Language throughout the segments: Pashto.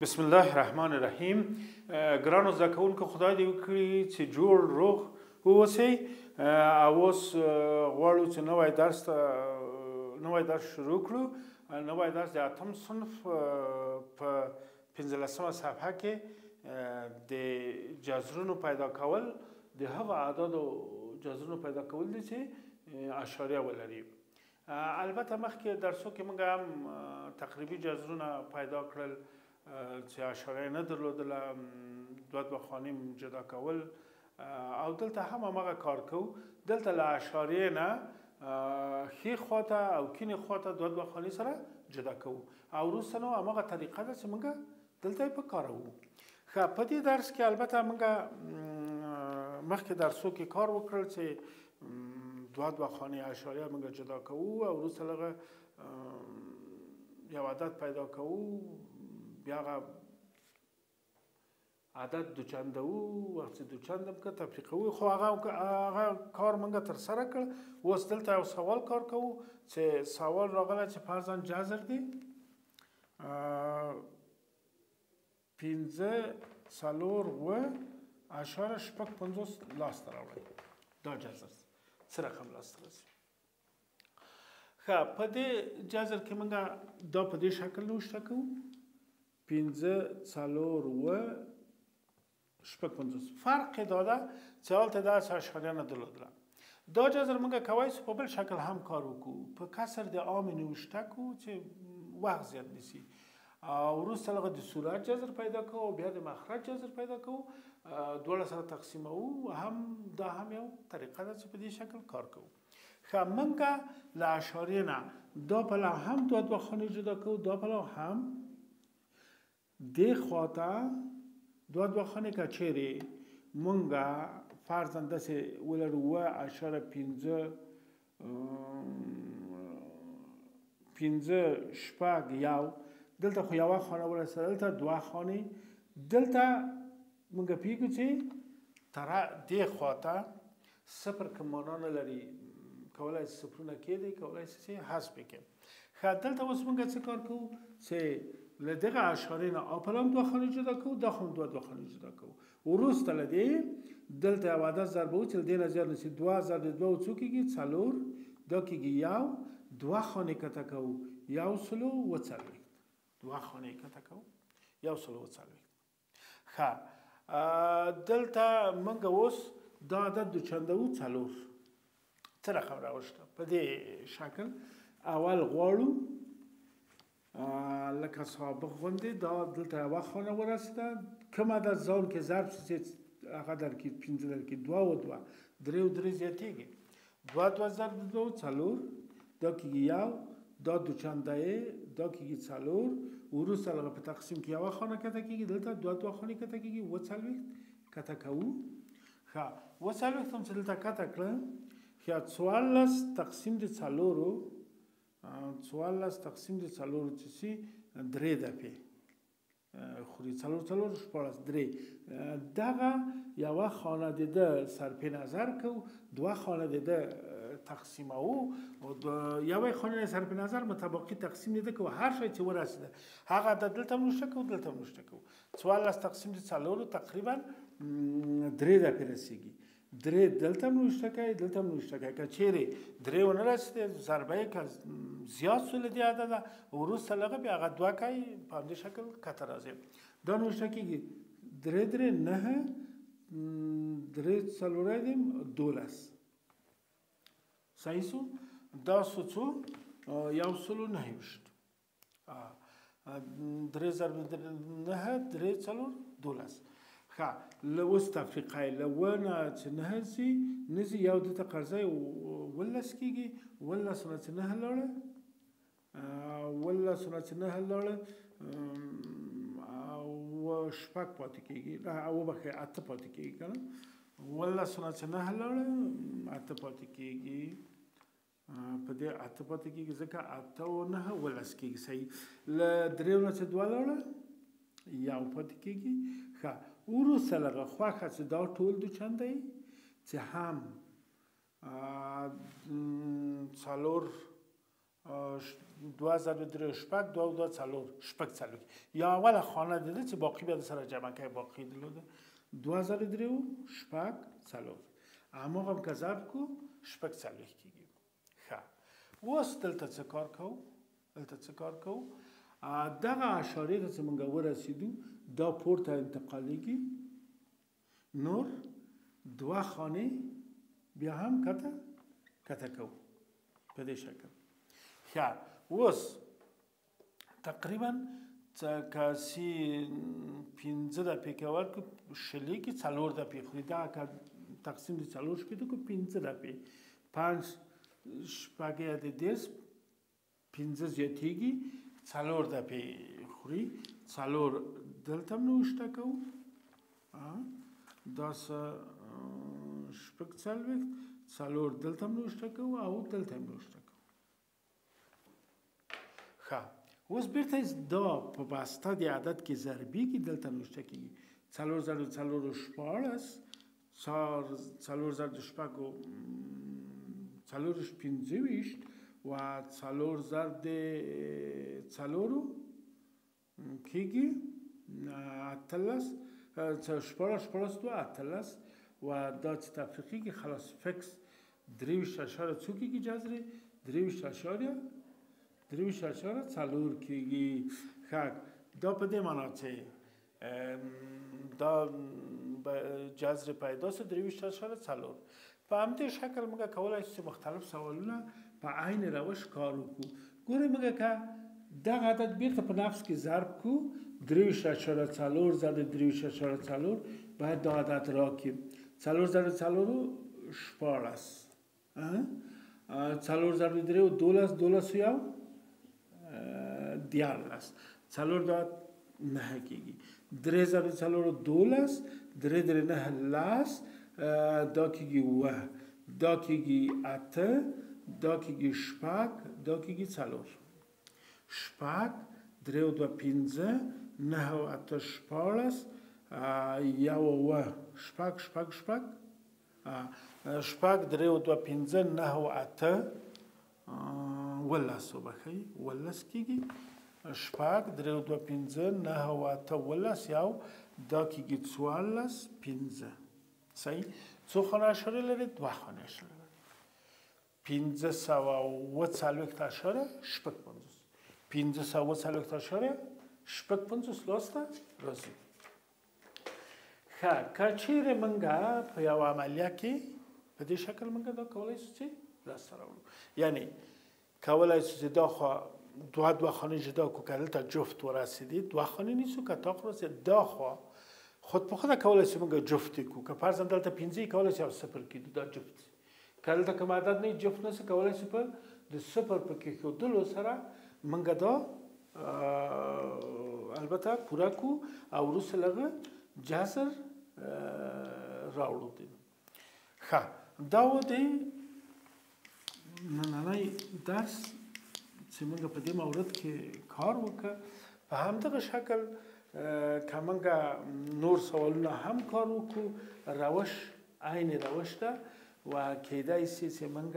بسم الله الرحمن الرحیم. ګرانو زده کوونکو، خدای دې وکړي چې جوړ روغ واوسئ. اوس غواړو چې نوی درس شروع کړو. نوی درس د 8م صنف په 15مه صفحه کې د جذرونو پیدا کول، د هغو اعدادو جذرونو پیدا کول دي چې اشاریه ولري. البته مخکې درسو کې موږ هم تقریبي جذرونه پیدا کړل چې اشاریه نه درلودله، دوه خانې جدا کول، او دلته هم همغه کار کوو. دلته له اشاریې نه ښي خواته او کیڼې خواته دوه خانې سره جدا کوو، او وروسته نو همغه طریقه ده چې موږ دلته یې په کاروو. ښه، په دې درس کې البته موږ مخکې درسو کې کار وکړل چې دوه خانې اشاریه موږ جدا کوو، او وروسته لږه یو عدد پیدا کوو، بیا هغه عدد دوچنده وو، وخت چې دوچنده هم که تفریقوو. خو هغه کار موږ ترسره کړ. اوس دلته یو سوال کار کوو چې سوال راغلی چې فرضاً جذر دی 5.4.5 لاسته راوړئ. دا جذر څه رقم لاسته راځي؟ ښه، په دې جذر کې موږ دا په دې شکل نوشته کوو 5.4.5. فرق دا ده چې هلته داسې اشاریه نه درلودله. دا جذر موږ کولی شو په بل شکل هم کار وکړو، په کسر د عامې نوشته کوو چې وخت زیات نیسي، او وروسته هغه د صورت جذر پیدا کوو، او بیا د مخرج جذر پیدا کوو، دواړه سره تقسیموو. دا هم یو طریقه ده چې په دې شکل کار کوو. ښه، موږ له اشاریې نه دا پلو هم دوه خانې جدا کوو، دا پلو هم دې خواته دوه خانې که چیرې موږ فرضاً داسې ولرو 5.5.1، دلته خو یوه خانه ورسېده، دلته دوه خانې. دلته موږ پوهېږو چې دې خواته صفر که معنا نه لري، کولی شي صفرونه کېږدئ، کولی شي چې حذف یې کړئ. ښه، دلته اوس موږ څه کار کوو چې له دغه اشاریې نه اپل هم دوه خانې جدا کوو، دا خو هم دوه خانې جدا کوو. وروسته له دې دلته یو عدد ضربوو چې له دې نه زیات نشي. 2 ضرب 2 څو کېږي؟ 4. دا کېږي 1. دوه خانې کته کوو 140. دوه خانې کته کوو 140. ښه، دلته موږ اوس دا عدد دوچنده وو 4. څه رقم راوښته؟ په دې شکل اول غواړو لکه سابق غوندې دا دلته یوه خانه ورسېده، کوم عدد ځان کې ضرب شي چې هغه درکړي 5 درکړي 2 و 2 3 و 3 زیاتېږي. 2 ضرب 2 4، دا کېږي 1، دا دوچنده یې، دا کېږي 4. وروسته هغه په تقسیم کې یوه خانه کته کېږي، دلته دوه خانې کته کېږي 40 کته کوو. ښه، 40 هم چې دلته کته کړه، ښه 14 تقسیم د 4، 14 تقسیم د 4 چې شي 3 دفعې خوري، 4 14 3. دغه یوه خانه د ده صرف نظر کوو، دوه خانه د ده تقسیموو، او یوه خانه صرف نظر متباقي تقسیم د ده کوو. هر شی چې ورسېده هغه د دلته هم نوشته کوو، دلته هم نوشته کوو. 14 تقسیم د 4 تقریبا 3 دفعې رسېږي. 3 دلته هم نوشته کوئ، دلته هم نوشته کوئ. که چیرې 3 ونه رسېدې، ضربه یې که زیات شو له دې عدده، وروسته لږه بیا هغه 2 کوئ، په همدې شکل کته راځي. دا نوشته کېږي 3 3 9 3 4 12. صحیح شو؟ دا شو څو؟ 129. 3 ضرب 9 3 4 12. ښه، اوس تفریقه یې له 1 نه چې 9 شي نځي، یو دلته قرضه 11 کېږي. 11 نه چې 9 لاړه، 11 نه چې 9 لاړه، او 6 پاتې کېږي، وبخښئ 8 پاتې کېږي که نه. 11 نه چې 9 لاړه 8 پاتې کېږي. په دې 8 پاتې کېږي ځکه 8 او 9 11 کېږي. صحیح. له 3 نه چې 2 لاړه 1 پاتې کېږي. ښه، وروسته لږه خوښه چې دا ټول دوچنده یي چې هم 4 دوه ضرب درې شپږ دوه او دوه څلور شپږ څلوېښت یا اوله خانه ده چې باقي بیا سره جمع کوي باقي درلوده دوه ضرب درې شپږ څلور هماغه هم که ضرب کو شپږ څلوېښت کېږي ښه اوس دلته څه کار کوو دغه اشارې ته چې موږ ورسېدو دا پورته انتقالېږي نور دوه خانې بیا هم کته کوو په دې شکل ښه اوس تقریبا که سی 15 دقیقې کې ورکړو شلې کې 4 دقیقې خوري دا که تقسیم د 4 شپېتو کو 15 دقیقې 5 شپږ د 10 15 زیاتېږي 4 دقیقې خوري 4 دلته هم نوشته کوو دا شپږ څلوېښت 4 دلته هم نوشته کوو او دلته هم نوشته کوو ښه اوس بیرته دا په بسته د عدد کې ضربي کې دلته نوشته کېږي 4 ضرب 4 14 4 ضرب شپږو 4 25 و 4 ضرب 4 کېږي 18 14 دوه 18 و دا چې تفریقېږي خلاص فکس 23 اشاره څو کېږي جذرې 23 څلور کېږي ښه دا په دې معنا چې دا جذر پیدا شو 23 څلور په همدې شکل موږ کولی شو چې مختلف سوالونه په عین روش کار وکړو ګورئ موږ که دغه عدد بیرته په نفس کې ضرب کو 23 ضرب 23 باید دا عدد راکړیم 4 ضرب 4 14 4 ضرب 3 12 یو 11 4 دا 9 کېږي 3 ضرب 4 12 3 3 9 10 دا کېږي 9 دا کېږي 8 دا کېږي 6 دا کېږي 4 شپږ 3 او 2 15 9 او 8 14 یو اوه شپږ 3 او 2 15 9 او 8 ولس وبخښئ ولس کېږي شپږ 3 او 2 15 9 او 8 ولس یو دا کېږي 14 15 صحیح څو خانې اشارې لري 2 خانې اشارې لري 540 اشاره شپږ 540 اشاره شپږ 50 لاسته راځي ښه که چیرې موږ په یو عملیه کې په دې شکل موږ دا کولی شو چې لاسته راوړو یعنی کولی شو چې دا خوا دوه خانې جدا کړو که دلته جفت ورسېدي 2 خانې نیسو که تا خو رسېد دا خوا خود په خوده کولی شو موږ جفت کړو که فرضاً دلته 15 کولی شو 0 کړو دا جفت که دلته کوم عدد نه جفت نشي کولی شو په د 0 په کېښودلو سره موږ دا البته پوره کو او وروسته لږه جذر راوړو دي ښه دا و د نننی درس چې موږ په دې مورد کې کار وکړ په همدغه شکل که موږ نور سوالونه هم کار وکړو روش عین روش ده و کیدای شي چې موږ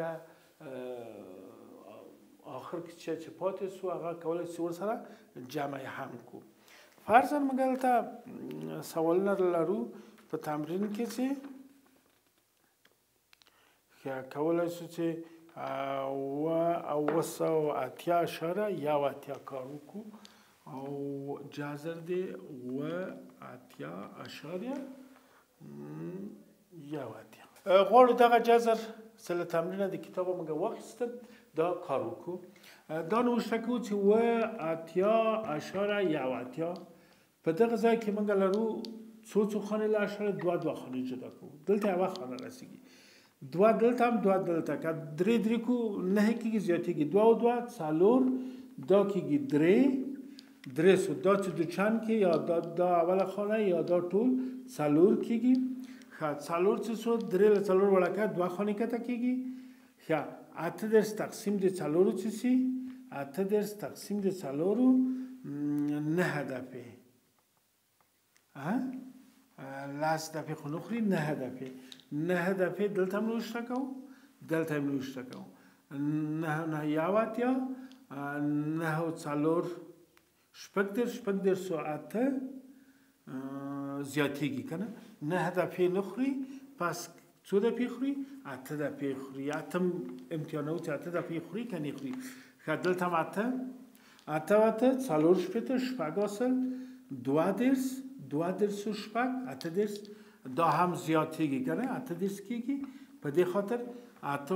آخر کې چې پاتې سو هغه کولی شو ورسره جمع هم کړو فرضاً موږ دلته سوالونه لرو په تمرین کې چې کولی شو چې 980 کار وکړو او جذر دی 9.1 غواړو دغه جذر چې له تمرینه د کتابه موږ واخیستل دا کار وکړو دا نوشته کوو چې 9.1 په دغه ځای کې موږ لرو څو خانې له اشاره 2 خانې جدا کوو دلته یوه خانه رسېږي 2 دلته هم 2 دلته که 3 کو 9 کېږي زیاتېږي 2 او 2 4 دا کېږي 3 سو دا چې دوچند کې یا دا اوله خانه یا دا ټول 4 کېږي ښه 4 چې شو 3 له 4 وړکه 2 خانې کته کېږي ښه 8 تقسیم د 4 چې شي 8 تقسیم د 4 9 دفعې لاس دفعې خو نخوري 9 دفعې دلته هم نوشته کوو دلته هم نوشته کوو 9 9 یو اتیا 9 څلور شپږ دېرش اته زیاتېږي که نه 9 دفعې نه خوري پس څو دفعې خوري 8 دفعې خوري اتم امتحانوي چې 8 دفعې خوري که نه خوري ښه دلته هم 8 څلور شپېته شپږ اصل 2 دېرش شپږ 8 دېرش دا هم زیاتېږي که نه 8 دېرش کېږي په دې خاطر 8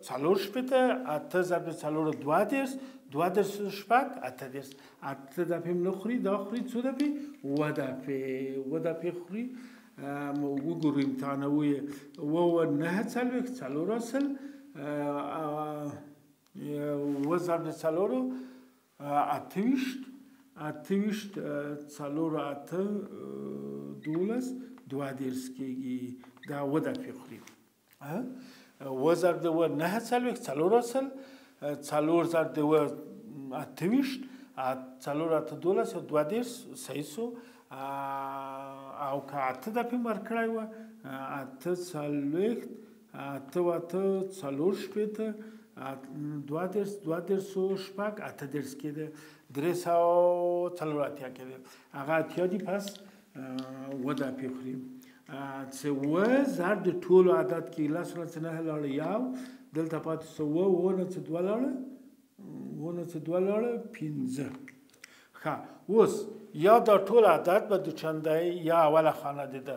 څلور شپېته 8 ضرب 4 2 دېرش 2 دېرش شپږ 8 دېرش 8 دفعې هم نه خوري دا خوري څو دفعې 7 دفعې خوري وګورو امتحانوي 9 څلوېښت 4 اصل 7 ضرب 4 28 4 8 12 2 دېرش کېږي دا 7 دفعې خوري 7 ضرب 9 څلوېښت 4 اصل 4 ضرب 28 4 8 12 2 دېرش صحیح سو او که 8 دفعې ورکړی وه 8 څلوېښت 8 4 شپېته 2 دېرش شپږ 8 دېرش کېده 384 کېده هغه اتیا دي پس 7 دفعې خوري چې 7 ضرب د ټولو عدد کې 10 نه 9 لاړه یو دلته پاتې شو 7 نه 2 لاړه 15 ښه اوس یا دا ټول عدد به دوچندی یا اوله خانه ده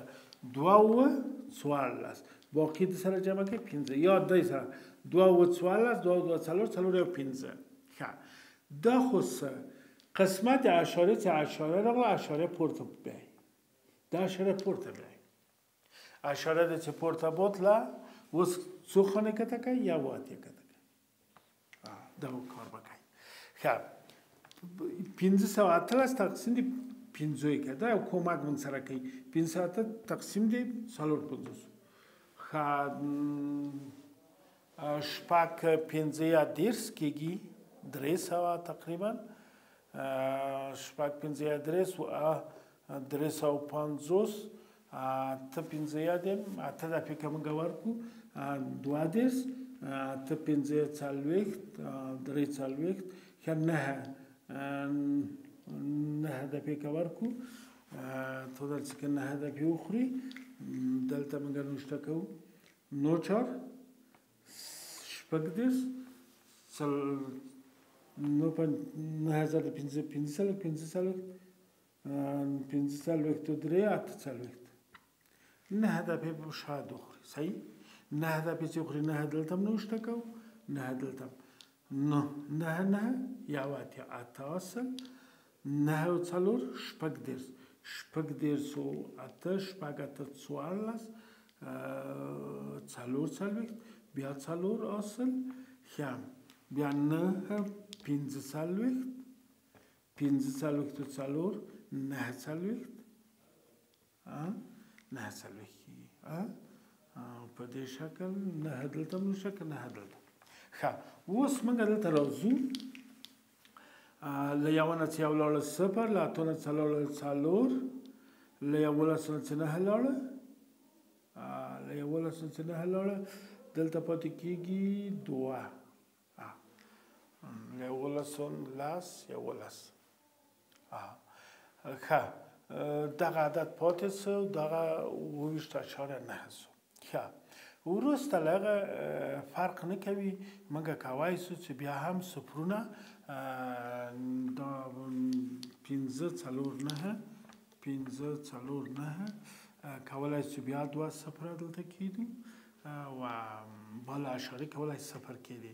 2 14 باقی د سره جمع کې 15 یا د سره 2 14 2 4 15 ښه دا خو قسمت اشاره چې اشاره راغله اشاره پورته بیاي دا اشاره پورته بیاي اشاره د چې پورته بوتله اوس څو خانه کته کوي یا واته کته کوي دا کار وکړي ښه 518 تقسیم دی 50 که دا یو کمک من سره کوي 518 تقسیم دی 450 ښه شپږ 15 دېرش کېږي 300 تقریبا شپږ 15 دېرش 350 ته 15 دیم 8 دفعې که موږ ورکړو 2 دېرش 8 15 څلوېښت 3 څلوېښت ښه 9 دفعې که ورکړو تو دلته که 9 دفعې وخوري دلته موږ نوشته کوو 9 4 شپږ دېرش 9 دفعې به شاید وخوري صحیح 9 دفعې چې وخوري 9 دلته هم نوشته کوو 9 دلته هم 9 یو اتیا 8 اصل 9 4 شپږ دېرش شپږ دېرش 8 شپږ 8 14 4 څلوېښت بیا 4 اصل ښه بیا 9 15 څلوېښت 15 څلوېښت 4 9 څلوېښت 9 څلوېښت کېږي په دې شکل 9 دلته هم نوشته که 9 دلته ښه اوس موږ دلته راځو له یوه نه چې یو لاړه 0 له اتو نه څه لاړه 4 له 11 نه چې 9 لاړه له 11 نه چې 9 لاړه دلته پاتې کېږي 2 له 11 ښه دغه عدد پاتې شو دغه 28.9 شو ښه وروسته له هغه فرق نه کوي موږ کولی شو چې بیا هم صفرونه دا 15 4 9 کولی شو بیا 2 صفره دلته کېدو و بالا اشاره کولی صفر کېدی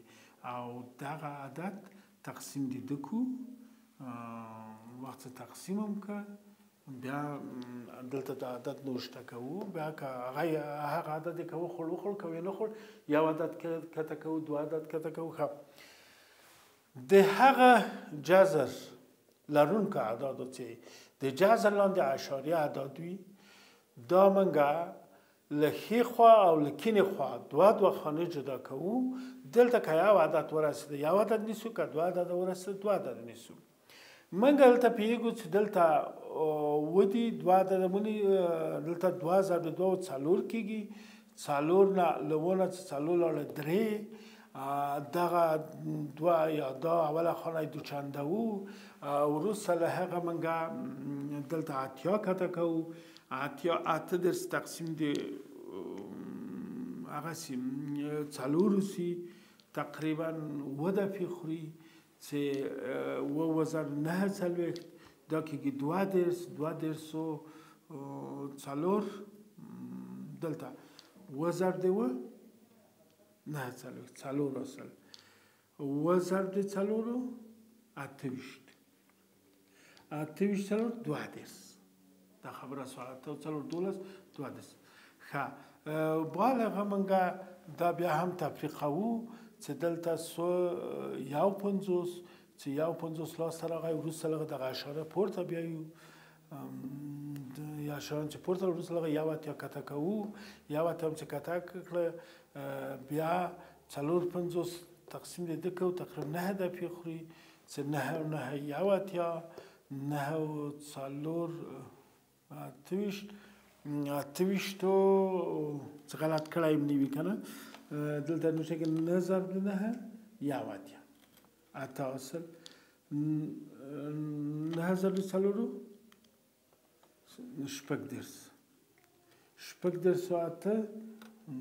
او دغه عدد تقسیم دیده کو وقت تقسیم هم که بیا دلته د عدد نوشته کوو بیا که هغه عدد یې که وخوړ که نه خوړ یو عدد کته کوو 2 عدد کته کوو ښه د هغه جذر لرونکو اعدادو چې د جذر لاندې اشاریه اعداد وي دا موږ له ښي خوا او له کیڼې خوا دوه خانې جدا کوو دلته که یو عدد ورسېده یو عدد نیسو که 2 عدد ورسېده 2 عدد نیسو موږ دلته پوهېږو چې دلته ودي 2 عددونه دلته 2 ضرب 2 4 کېږي 4 نه له 1 نه 4 لاړه 3 دغه دوه یا دا اوله خانه دوچنده وو وروسته له هغه موږ دلته اتیا کته کوو اته درس تقسیم د هغسې څلورو سي تقریبا 7 دفې خوري چې 7940 دا کېږي 2 درسو څلور دلته 7 څلور اصل 7 څلورو 28 څلور 2 درس دا خبره سوال ته څلور 12 درس ښه بالغه موږ دا بیا هم تفریقوو چې دلته 150 چې 150 لاسته راغی وروسته لږ دغه اشاره پورته بیایو یا اشاره چې پورته وروسته لږ یو اتیا کته کوو یو اتیا هم چې کته کړه بیا 450 تقسیم د ده کوو تقریبا 9 دفې خوري چې 9 یو اتیا 9 څلور 28 څه غلط کړی یم نه وي که نه دلته نو شکل 9 ضرب د 9 یو اتیا اته اصل 9 ضرب د څلورو شپږ درسو اته 14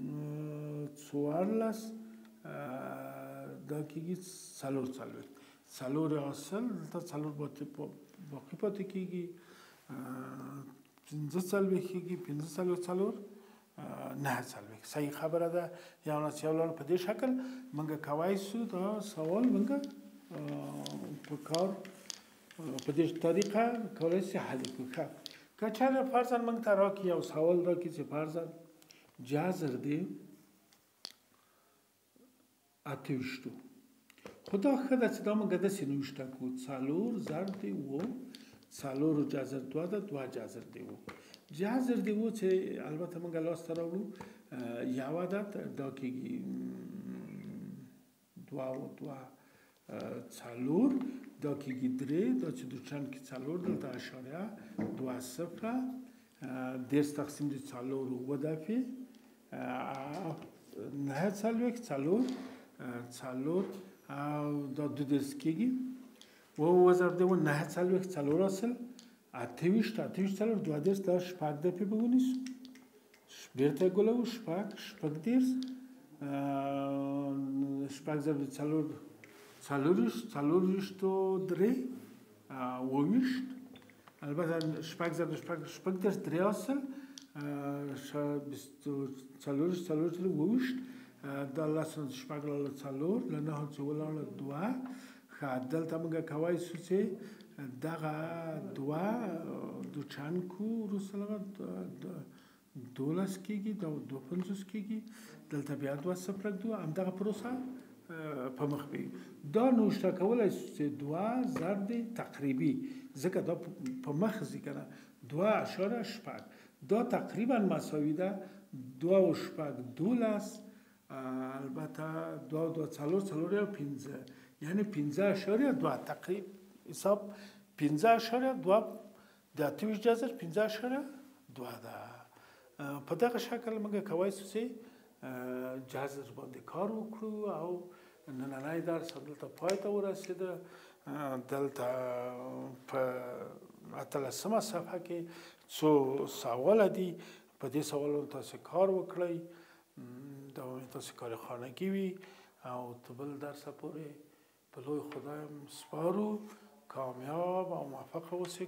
دا کېږي څلور اصل دلته څلور باقي پاتې کېږي 15 کېږي 15 څلور 9 صحیح خبره ده یا ناسیولانو په دې شکل موږ کولی سو دا سوال موږ په کار په دې طریقه کولی سو حل کړو که چېرې فرضاً موږ ته راکړي یو سوال راکړي چې فرضاً جذر دی 28 خو دا ښه ده چې دا موږ داسې نوشته کړو 4 ضرب دی 4 جذر 2 ده 2 جذر دی جذر دی چې البته موږ لاسته راوړو یوه ده دا کېږي 2 څلور دا کېږي 3 دا چې دوچند کې څلور دلته اشاریه 2 صفره درس تقسیم د څلورو 7 دفې 9 څلور او دا 2 درس کېږي ضرب دی 9 څلور اصل 28 څلور 2 درس دا 6 دفې به ونیسو بیرته ګولو 6 درس 6 ضرب څلور څلورویشت و 3 اوویشت البته 6 ضرب 6 درس 3 اصل څلورویشت اوویشت دا لس نه 6 لاړه 4 له 9 چې ولاړه 2 ښه دلته موږ کولی سو چې دغه 2 دوچند کو وروسته لږ 12 کېږي دا 250 کېږي دلته بیا 2 صفر ږدو همدغه پروسه په مخ بي دا نوشته کولی سو چې 2 ضرب تقریبي ځکه دا په مخ ځي که نه 2.8 دا تقریبا مساوي ده 2 و 8 12 البته 2 4 یا 15 یعنی 15.2 تقریب حساب 15.2 د 28 جذر 15.2 ده په دغه شکل موږ کولی سو چې جذر باندې کار وکړو او نننی درس دلته پای ته ورسېده دلته په 18مه صفحه کې څو سواله دي په دې سوالونو تاسو کار وکړئ دا تاسو کار خانگی وي او ته بل درس پورې په لوی خدایم سپارو کامیاب او موفق اوسئ